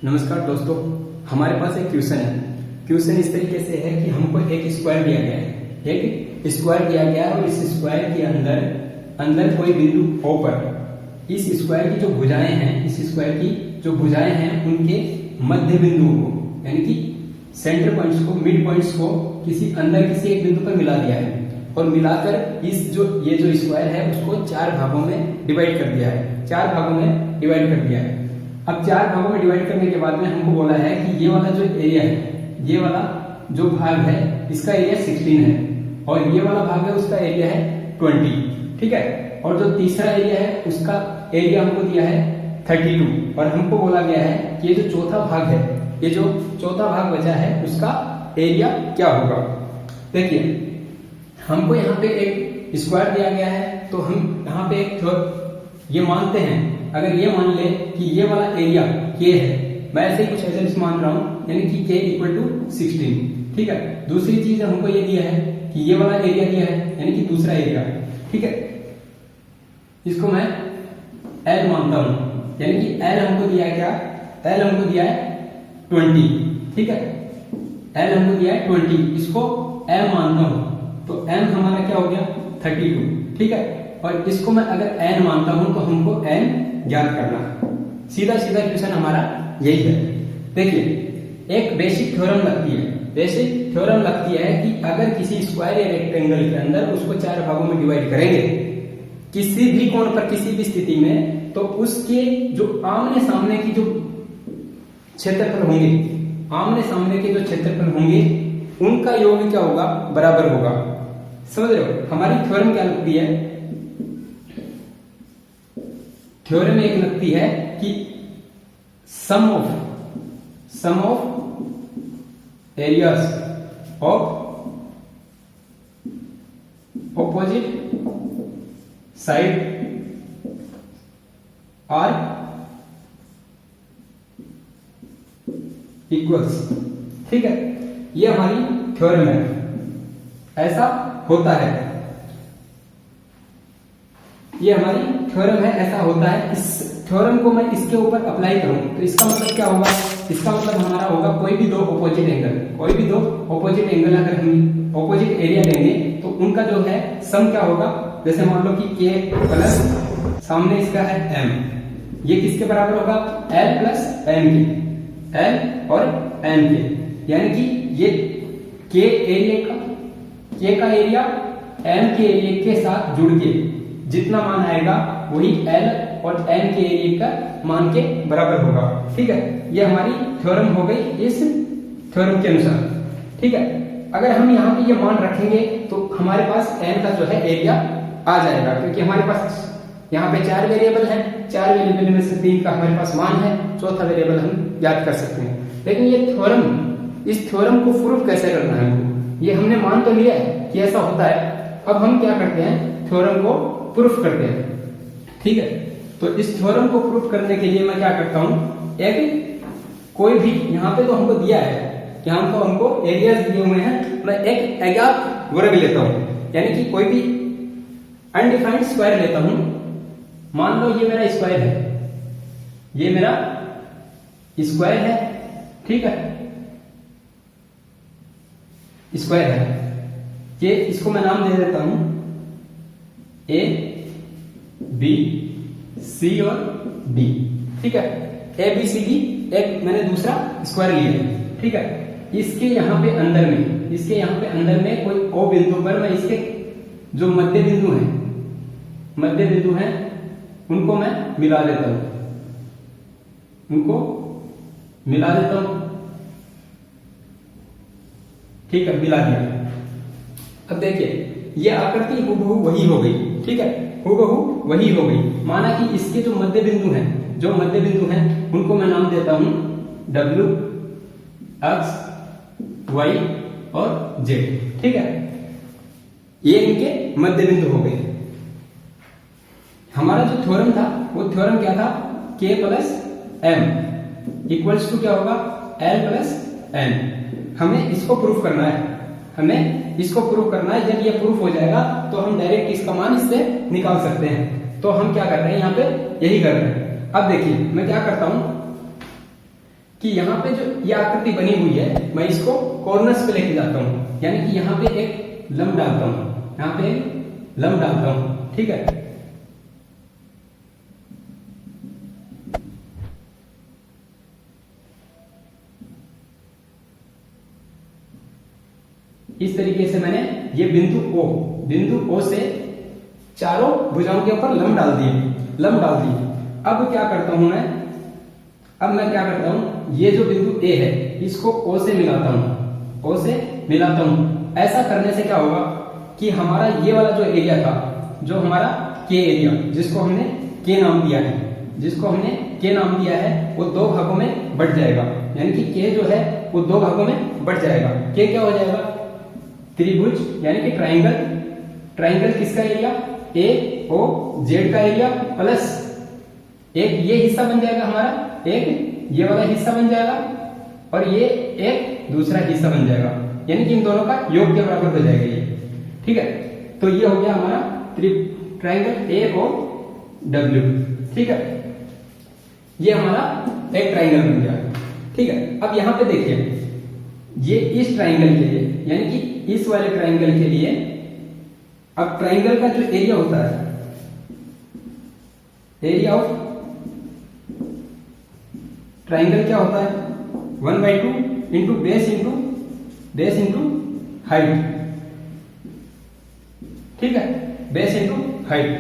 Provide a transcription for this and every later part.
नमस्कार दोस्तों, हमारे पास एक क्वेश्चन है। क्वेश्चन इस तरीके से है कि हमको एक स्क्वायर दिया गया है, एक स्क्वायर दिया गया है और इस स्क्वायर के अंदर कोई बिंदु O पर इस स्क्वायर की जो भुजाएं हैं, इस स्क्वायर की जो भुजाएं हैं उनके मध्य बिंदुओं को यानी कि सेंटर पॉइंट्स को, मिड पॉइंट्स को किसी एक बिंदु पर मिला दिया है और मिलाकर ये जो स्क्वायर है उसको 4 भागों में डिवाइड कर दिया है। 4 भागों में डिवाइड कर दिया है। अब 4 भागों में डिवाइड करने के बाद में हमको बोला है कि ये वाला जो एरिया है, ये वाला जो भाग है इसका एरिया 16 है और ये वाला भाग है उसका एरिया है 20, ठीक है। और जो तीसरा एरिया है उसका एरिया हमको दिया है 32 और हमको बोला गया है कि ये जो चौथा भाग है, ये जो चौथा भाग बचा है उसका एरिया क्या होगा। देखिए, हमको यहाँ पे एक स्क्वायर दिया गया है तो हम यहाँ पे ये मानते हैं, अगर ये मान ले कि ये वाला एरिया K है, मैं ऐसे ही कुछ एसेंस मान रहा हूं यानी कि K इक्वल टू 16, ठीक है। दूसरी चीज हमको ये दिया है कि ये वाला एरिया दिया है यानी कि दूसरा एरिया, ठीक है। इसको मैं L मानता हूं यानी कि L हमको दिया है क्या, L हमको दिया है 20, ठीक है। L हमको दिया है 20, इसको M मानता हूं तो M हमारा क्या हो गया 32, ठीक है। और इसको मैं अगर n मानता हूं तो हमको n ज्ञात करना है। सीधा क्वेश्चन हमारा यही है। देखिए, एक बेसिक थ्योरम लगती है कि अगर किसी स्क्वायर या रेक्टेंगल के अंदर उसको 4 भागों में डिवाइड करेंगे किसी भी कोण पर, किसी भी स्थिति में, तो उसके जो आमने सामने के जो क्षेत्रफल होंगे उनका योग क्या होगा, बराबर होगा। समझ रहे हो हमारी थ्योरम क्या लगती है। थ्योरम एक लगती है कि sum of areas of opposite side are equals, ठीक है। ये हमारी थ्योरम है, ऐसा होता है। ये हमारी थ्योरम है, ऐसा होता है। इस थ्योरम को मैं इसके ऊपर अप्लाई करूं तो इसका मतलब क्या होगा, इसका मतलब हमारा होगा कोई भी दो ऑपोजिट एंगल अगर हम ऑपोजिट एरिया लेंगे तो उनका जो है सम क्या होगा। जैसे मान लो कि K प्लस सामने इसका है M, ये किसके बराबर होगा, L प्लस M के, L और M के, यानी कि ये K का एरिया M के एरिया के साथ जुड़ के जितना मान आएगा वही L और M के एरिया का मान के बराबर होगा, ठीक है। ये हमारी थ्योरम हो गई इस थ्योरम के अनुसार, ठीक है। अगर हम यहाँ पे ये मान रखेंगे तो हमारे पास M का जो है एरिया आ जाएगा, क्योंकि हमारे पास यहाँ पे 4 वेरिएबल हैं, 4 वेरिएबल में से 3 का हमारे पास मान है, चौथा वेरिएबल हम याद कर सकते हैं। लेकिन ये थ्योरम, इस थ्योरम को प्रूफ कैसे करना है हमको, ये हमने मान तो लिया है कि ऐसा होता है। अब हम क्या करते हैं, थ्योरम को प्रूफ करते हैं, ठीक है। तो इस थ्योरम को प्रूफ करने के लिए मैं क्या करता हूं, एक कोई भी यहाँ पे तो हमको दिया है कि हमको एरियाज दिए हुए हैं, मैं एक अज्ञात वर्ग लेता हूं यानी कि कोई भी अनडिफाइंड स्क्वायर लेता हूं। मान लो ये मेरा स्क्वायर है, ये मेरा स्क्वायर है, ठीक है, स्क्वायर है। ये इसको मैं नाम दे देता हूं A, B, C और D, ठीक है। A B C D एक मैंने दूसरा स्क्वायर लिया है, ठीक है। इसके यहाँ पे अंदर में कोई O बिंदु पर मैं इसके जो मध्य बिंदु हैं उनको मैं मिला देता हूं, ठीक है, मिला दिया। अब देखिए ये आकृति हूबहू वही हो गई, ठीक है, हूबहू वही हो गई। माना कि इसके जो मध्य बिंदु हैं उनको मैं नाम देता हूं W, X, Y और Z, ठीक है। ये इनके मध्य बिंदु हो गए। हमारा जो थ्योरम था वो थ्योरम क्या था, K plus M equals to क्या होगा, L प्लस N। हमें इसको प्रूफ करना है, जब ये प्रूफ हो जाएगा तो हम डायरेक्ट इसका मान इससे निकाल सकते हैं। तो हम क्या कर रहे हैं, यहाँ पे यही कर रहे हैं। अब देखिए मैं क्या करता हूं, कि यहाँ पे जो ये आकृति बनी हुई है मैं इसको कॉर्नर्स पे लेके जाता हूँ, यानी कि यहाँ पे एक लंब डालता हूँ, यहाँ पे एक लंब डालता हूँ, ठीक है। इस तरीके से मैंने ये बिंदु O से चारों भुजाओं के ऊपर लंब डाल दिए। अब क्या करता हूं मैं क्या करता हूं, ये जो बिंदु A है इसको O से मिलाता हूं। ऐसा करने से क्या होगा कि हमारा ये वाला जो एरिया था, जो हमारा K एरिया, जिसको हमने K नाम दिया है, वो दो भागों में बढ़ जाएगा, यानी कि K जो है वो दो भागों में बढ़ जाएगा। K क्या हो जाएगा, त्रिभुज यानी कि ट्राइंगल किसका एरिया, AOZ का एरिया, प्लस एक ये हिस्सा बन जाएगा हमारा, एक ये वाला हिस्सा बन जाएगा, और ये एक दूसरा हिस्सा बन जाएगा, यानी कि इन दोनों का योग के बराबर हो जाएगा ये, ठीक है। तो ये हो गया हमारा ट्राइंगल AOW, ठीक है। ये हमारा एक ट्राइंगल बन गया, ठीक है। अब यहां पे देखिए, ये इस ट्राइंगल के लिए, यानी कि इस वाले ट्राइंगल के लिए, अब ट्राइंगल का जो एरिया होता है, एरिया ऑफ ट्राइंगल क्या होता है, 1/2 इंटू बेस इंटू हाइट, ठीक है, बेस इंटू हाइट।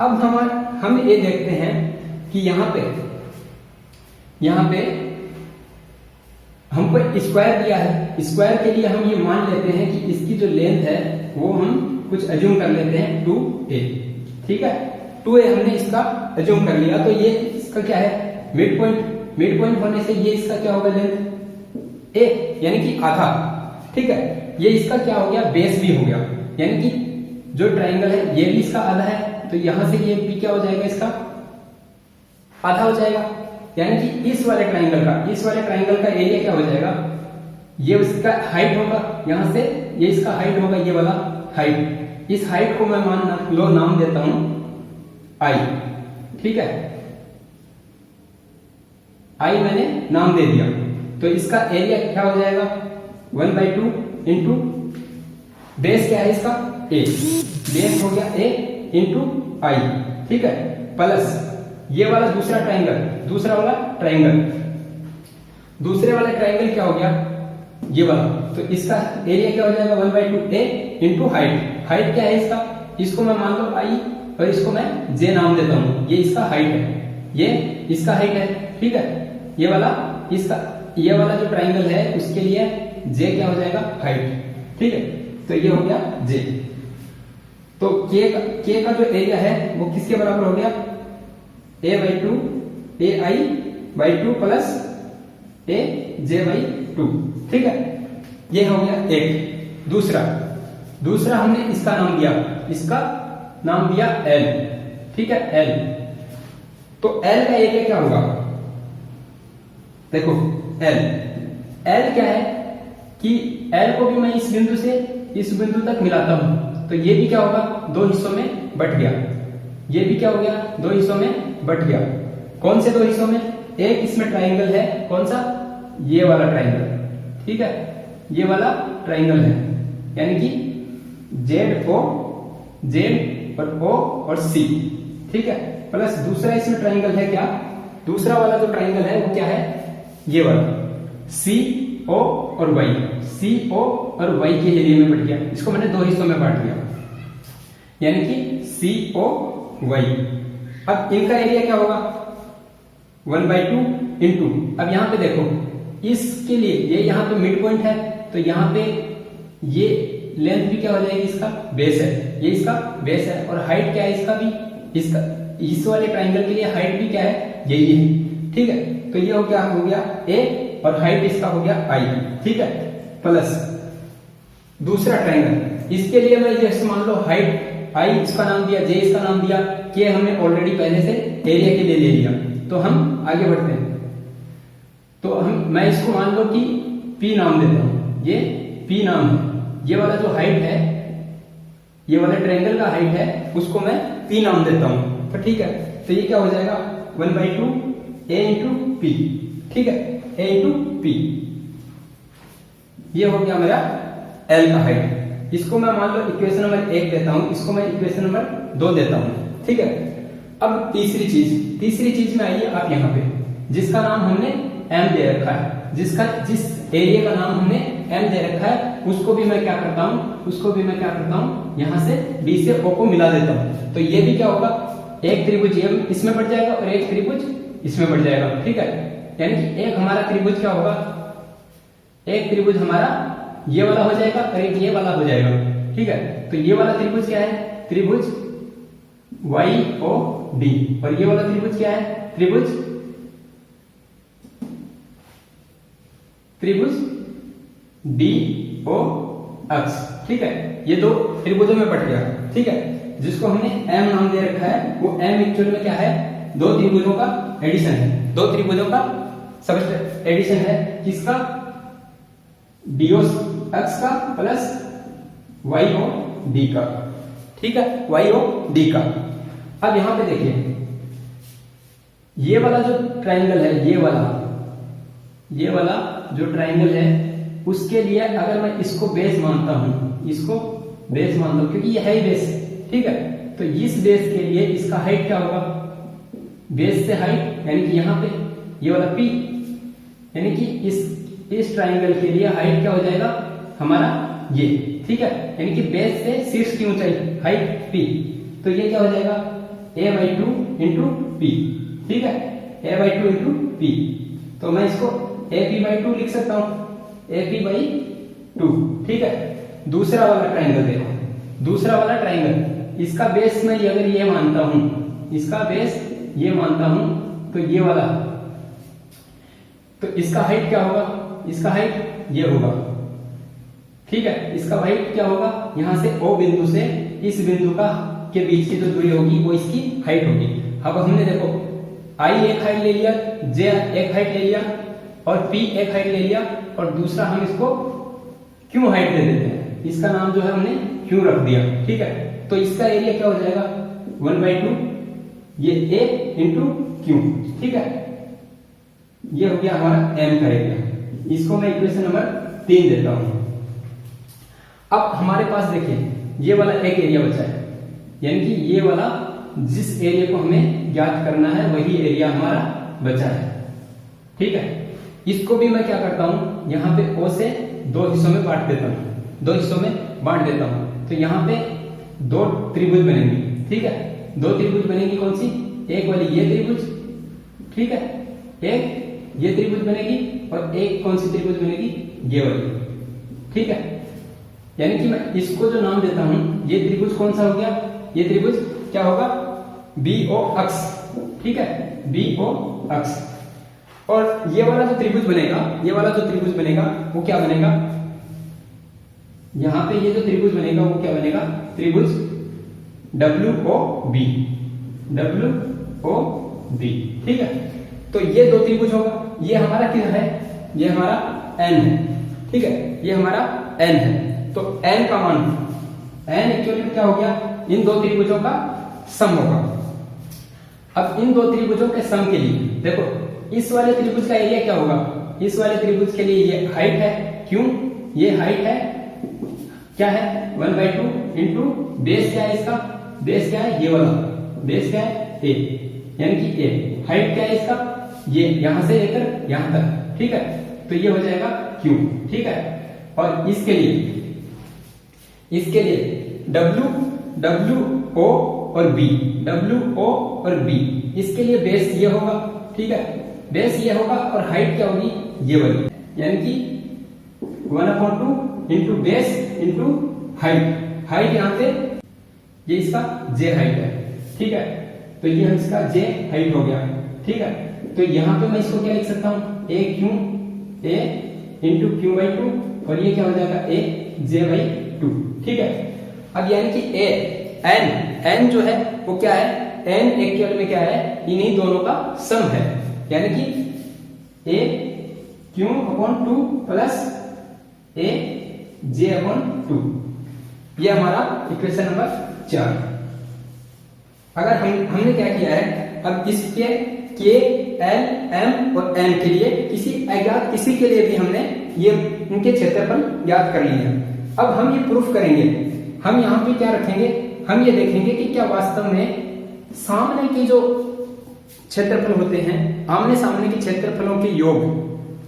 अब हम ये देखते हैं कि यहां पे हमको स्क्वायर दिया है। स्क्वायर के लिए हम ये मान लेते हैं कि इसकी जो लेंथ है वो हम कुछ अज्यूम कर लेते हैं 2a, ठीक है। 2a हमने इसका अज्यूम कर लिया, तो ये इसका क्या है, मिड पॉइंट होने से ये इसका क्या होगा, लेंथ a, यानी कि आधा, ठीक है। ये इसका क्या हो गया, बेस भी हो गया, यानी कि जो ट्राइंगल है ये भी इसका आधा है, तो यहां से ये भी क्या हो जाएगा, इसका आधा हो जाएगा, यानी कि इस वाले ट्राइंगल का एरिया क्या हो जाएगा, ये उसका हाइट होगा, यहां से ये इसका हाइट होगा, ये वाला हाइट। इस हाइट को मैं नाम देता हूं I, ठीक है, I मैंने नाम दे दिया। तो इसका एरिया क्या हो जाएगा, 1/2 इंटू बेस क्या है इसका, A, बेस हो गया A इंटू I, ठीक है, प्लस ये वाला दूसरा वाला ट्राइंगल, दूसरे वाले ट्राइंगल क्या हो गया, ये वाला, तो इसका एरिया क्या हो जाएगा, 1/2 A इंटू हाइट क्या है इसका, इसको मैं मान लो I और इसको मैं J नाम देता हूं, ये इसका हाइट है, ये इसका हाइट है, ठीक है। ये वाला जो ट्राइंगल है उसके लिए J क्या हो जाएगा, हाइट, ठीक है। तो ये हो गया J। तो K का जो एरिया है वो किसके बराबर हो गया, AI/2 प्लस AJ/2, ठीक है। ये हो गया एक। दूसरा हमने इसका नाम दिया L, ठीक है, L। तो L का एरिया क्या होगा, देखो L क्या है कि L को भी मैं इस बिंदु से इस बिंदु तक मिलाता हूं, तो ये भी क्या होगा, दो हिस्सों में बट गया, ये भी क्या हो गया, दो हिस्सों में बट गया। कौन से दो हिस्सों में, एक इसमें ट्राइंगल है, कौन सा, ये वाला ट्राइंगल, ठीक है, ये वाला ट्राइंगल है, यानी कि Z और O और C, ठीक है, प्लस दूसरा इसमें ट्राइंगल है क्या, दूसरा वाला जो ट्राइंगल है वो क्या है, ये वाला CO और Y के एरिया में बढ़ गया, इसको मैंने दो हिस्सों में बांट दिया, यानी कि COY। अब इनका एरिया क्या होगा, 1/2 इंटू, अब यहां पे देखो, इसके लिए ये यहां पे मिड पॉइंट है, तो यहां पे ये लेंथ भी क्या हो जाएगी, इसका बेस है, ये इसका बेस है, और हाइट क्या है इसका भी, इसका इस वाले ट्राइंगल के लिए हाइट भी क्या है, यही है, ठीक है। तो ये हो गया A और हाइट इसका हो गया I, ठीक है, प्लस दूसरा ट्राइंगल, इसके लिए मैं जैसे मान लो हाइट I इसका नाम दिया, J इसका नाम दिया, K हमने ऑलरेडी पहले से एरिया के लिए ले लिया, तो हम आगे बढ़ते हैं। तो मैं इसको मान लो कि P नाम देता हूं, ये P नाम है, ये वाला जो हाइट है, ये वाला ट्रायंगल का हाइट है, उसको मैं P नाम देता हूं, तो ठीक है। तो ये क्या हो जाएगा, 1/2 A इंटू P, ठीक है। a into P. ये हो गया मेरा L का हाइट। इसको मैं मान लो इक्वेशन नंबर 1 देता हूं, इसको मैं इक्वेशन नंबर 2 देता हूं, ठीक है। अब तीसरी चीज में आइए आप यहाँ पे, जिसका नाम हमने M दे रखा है, जिस एरिया का नाम हमने M दे रखा है, उसको भी मैं क्या करता हूं यहां से B से O को मिला देता हूं। तो ये भी क्या होगा, एक त्रिभुज ये इसमें बढ़ जाएगा और एक त्रिभुज इसमें बढ़ जाएगा, ठीक है। यानी कि एक हमारा त्रिभुज क्या होगा, एक त्रिभुज हमारा ये वाला हो जाएगा और एक ये वाला हो जाएगा, ठीक है। तो ये वाला त्रिभुज क्या है, त्रिभुज YOD, और ये वाला त्रिभुज क्या है, त्रिभुज DOX, ठीक है। ये दो त्रिभुजों में बढ़ गया, ठीक है। जिसको हमने M नाम दे रखा है, वो M एक्चुअल में क्या है, दो त्रिभुजों का एडिशन है, दो त्रिभुजों का सब एडिशन है। किसका, DOX का प्लस YOD का, ठीक है, YOD का। अब यहां पे देखिए, ये वाला जो ट्राइंगल है, ये वाला जो ट्राइंगल है, उसके लिए अगर मैं इसको बेस मानता हूं, क्योंकि ये है ही बेस, ठीक है। तो इस बेस के लिए इसका हाइट क्या होगा, बेस से हाइट, यानी कि यहां पे ये वाला P, यानी कि इस ट्राइंगल के लिए हाइट क्या हो जाएगा हमारा ये, ठीक है। यानी कि बेस से शीर्ष की ऊंचाई हाइट P, तो ये क्या हो जाएगा a/2 इंटू P, ठीक है, a/2 इंटू P। तो मैं इसको AP/2 लिख सकता हूं, AP/2, ठीक है। दूसरा वाला ट्राइंगल देखो, दूसरा वाला ट्राइंगल, इसका बेस मैं अगर ये मानता हूं, इसका बेस ये मानता हूं, तो ये वाला, तो इसका हाइट क्या होगा, इसका हाइट ये होगा, ठीक है। इसका हाइट क्या होगा, यहां से O बिंदु से इस बिंदु का के बीच की जो दूरी होगी वो इसकी हाइट होगी। अब हमने देखो I एक हाइट ले लिया, J एक हाइट ले लिया और P एक हाइट ले लिया, और दूसरा हम इसको Q हाइट दे देते हैं, इसका नाम जो है हमने Q रख दिया, ठीक है। तो इसका एरिया क्या हो जाएगा 1/2 ये A इंटू Q, ठीक है। ये हो गया हमारा M का एरिया। इसको मैं इक्वेशन नंबर 3 देता हूं। अब हमारे पास देखिए ये वाला एक एरिया बचा है, यानी कि ये वाला जिस एरिया को हमें ज्ञात करना है वही एरिया हमारा बचा है, ठीक है। इसको भी मैं क्या करता हूं, यहां पे O से दो हिस्सों में बांट देता हूं, तो यहां पे दो त्रिभुज बनेंगी, ठीक है। दो त्रिभुज बनेगी, कौन सी, एक वाली ये त्रिभुज, ठीक है, एक ये त्रिभुज बनेगी और एक कौन सी त्रिभुज बनेगी, ये वाली, ठीक है। यानी कि मैं इसको जो नाम देता हूं, ये त्रिभुज कौन सा हो गया, ये त्रिभुज क्या होगा BOX, ठीक है, BOX। और ये वाला जो त्रिभुज बनेगा, वो क्या बनेगा, यहां पे ये जो त्रिभुज बनेगा वो क्या बनेगा, त्रिभुज WOB, ठीक है। तो ये दो त्रिभुज होगा, ये हमारा क्या है, ये हमारा N है, ठीक है, ये हमारा N है। तो N का मान, N एक्चुअली क्या हो गया, इन दो त्रिभुजों का सम होगा। अब इन दो त्रिभुजों के सम के लिए देखो, इस वाले त्रिभुज का एरिया क्या होगा, इस वाले त्रिभुज के लिए ये हाइट है, क्यों, ये हाइट है क्या है 1/2 इंटू बेस क्या है, इसका बेस क्या है, ये वाला बेस क्या है A, यानी कि A। हाइट क्या है इसका, ये यहां से लेकर यहां तक, ठीक है। तो ये हो जाएगा Q, ठीक है। और इसके लिए WO और B, WO और B, इसके लिए बेस ये होगा, ठीक है, बेस ये होगा, और हाइट क्या होगी, ये वाली, यानी कि 1/2 इंटू बेस इंटू हाइट यहां पे ये इसका J हाइट है, ठीक है। तो ये इसका J हाइट हो गया, ठीक है। तो यहां पे मैं इसको क्या लिख सकता हूं, A इंटू Q/2, और ये क्या हो जाएगा AJ/2, ठीक है। अब यानी कि N जो है वो क्या है, N एक्चुअल में क्या है, इन्हीं दोनों का सम है, यानी कि AQ/2 प्लस AJ/2, ये हमारा इक्वेशन नंबर 4। अगर हमने क्या किया है, अब इसके के एल एम और एन के लिए किसी अज्ञात किसी के लिए भी हमने ये इनके क्षेत्रफल ज्ञात कर लिए हैं। अब हम ये प्रूफ करेंगे। हम यहाँ पे क्या रखेंगे, हम ये देखेंगे कि क्या वास्तव में सामने के जो क्षेत्रफल होते हैं, आमने सामने के क्षेत्रफलों के योग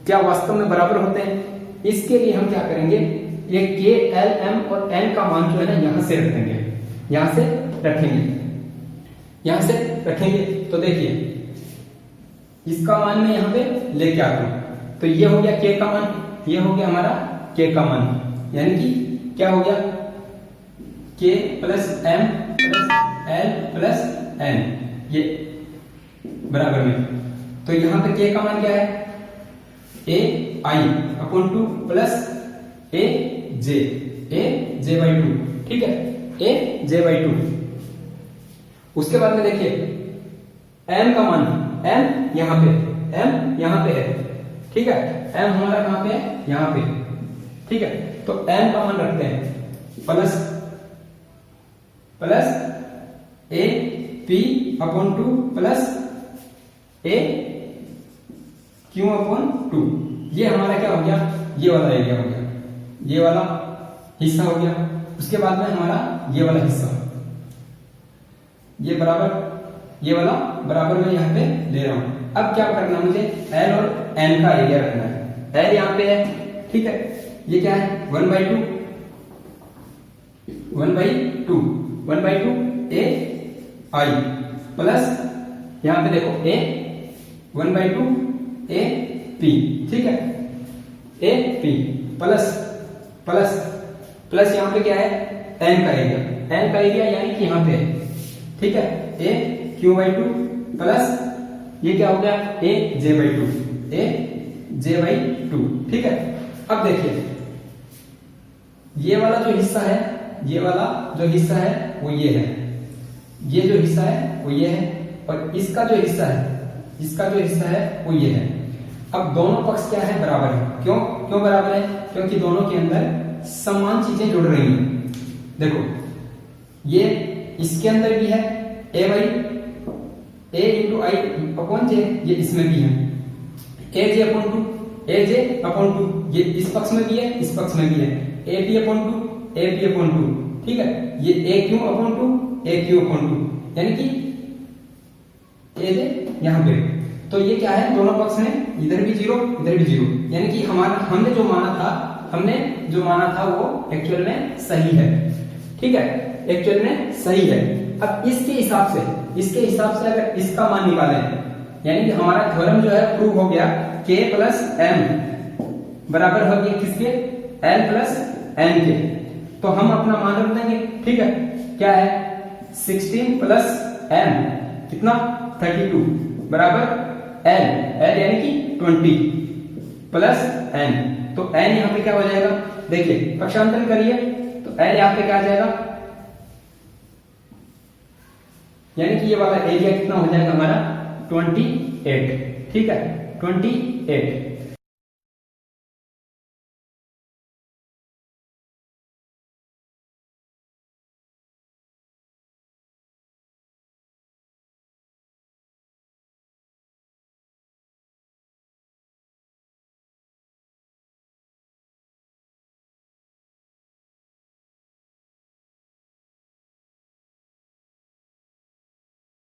क्या वास्तव में बराबर होते हैं। इसके लिए हम क्या करेंगे, ये के एल एम और एन का मान जो है ना यहां से रख देंगे, यहां से रखेंगे, यहां से रखेंगे। तो देखिए इसका मान मैं यहां पे लेके आता हूं, तो ये हो गया के का मान, ये हो गया हमारा के का मान, यानी कि क्या हो गया K plus M plus L plus N, ये बराबर में। तो यहां पे के का मान क्या है, A I upon 2 plus A J by 2, ठीक है, ए जे बाई 2। उसके बाद में देखिए एम का मान, एम यहां पे, एम यहां पे है, ठीक है, एम हमारा कहां पे है, यहां पे, ठीक है। तो एम का मान रखते हैं plus A P upon 2 plus A Q upon 2। ये हमारा क्या हो गया, ये वाला एरिया हो गया, ये वाला हिस्सा हो गया। उसके बाद में हमारा ये वाला हिस्सा, ये बराबर, ये वाला बराबर में यहां पे ले रहा हूं। अब क्या करना है मुझे, एल और एन का एरिया रखना है। एल यहां पे है, ठीक है, ये क्या है 1/2 ए आई प्लस यहां पे देखो ए 1/2 ए पी, ठीक है, A P plus plus plus यहां पे क्या है एन का एरिया, एन का एरिया यानी कि यहां पे है, ठीक है, ए क्यू बाई 2 प्लस ये क्या हो गया ए J by 2, A J by 2, ठीक है। अब देखिए ये वाला जो हिस्सा है, ये वाला जो हिस्सा है वो ये है, ये जो हिस्सा है वो ये है, और इसका जो हिस्सा है, इसका जो हिस्सा है वो ये है। अब दोनों पक्ष क्या है, बराबर है। क्यों क्यों बराबर है, क्योंकि दोनों के अंदर समान चीजें जुड़ रही हैं। देखो ये इसके अंदर भी है A by A into I upon J, ये इसमें भी है ए जे अपॉन 2, ए जे अपॉन 2, ये इस पक्ष में भी है, इस पक्ष में भी है, A P upon 2, A P upon 2, ठीक है, ये ए क्यू अपॉन 2, ए क्यू अपॉन 2, यानी कि ए जे यहां पे। तो ये क्या है, दोनों पक्ष में इधर भी 0 इधर भी 0, यानी कि हमारा हमने जो माना था वो एक्चुअल में सही है, ठीक है, एक्चुअल में सही है। अब इसके हिसाब से अगर इसका मान निकालें, यानी कि हमारा थ्योरम जो है प्रूव हो गया, k प्लस m बराबर हो गया किसके, l प्लस n के। तो हम अपना मान रख देंगे, ठीक है, क्या है 16 प्लस m कितना 32 बराबर l यानी कि 20 प्लस n। तो n यहां पे क्या हो जाएगा, देखिए पक्षांतरण करिए, तो l यहां पे क्या आ जाएगा, यानी कि ये वाला एरिया कितना हो जाएगा हमारा 28, ठीक है 28।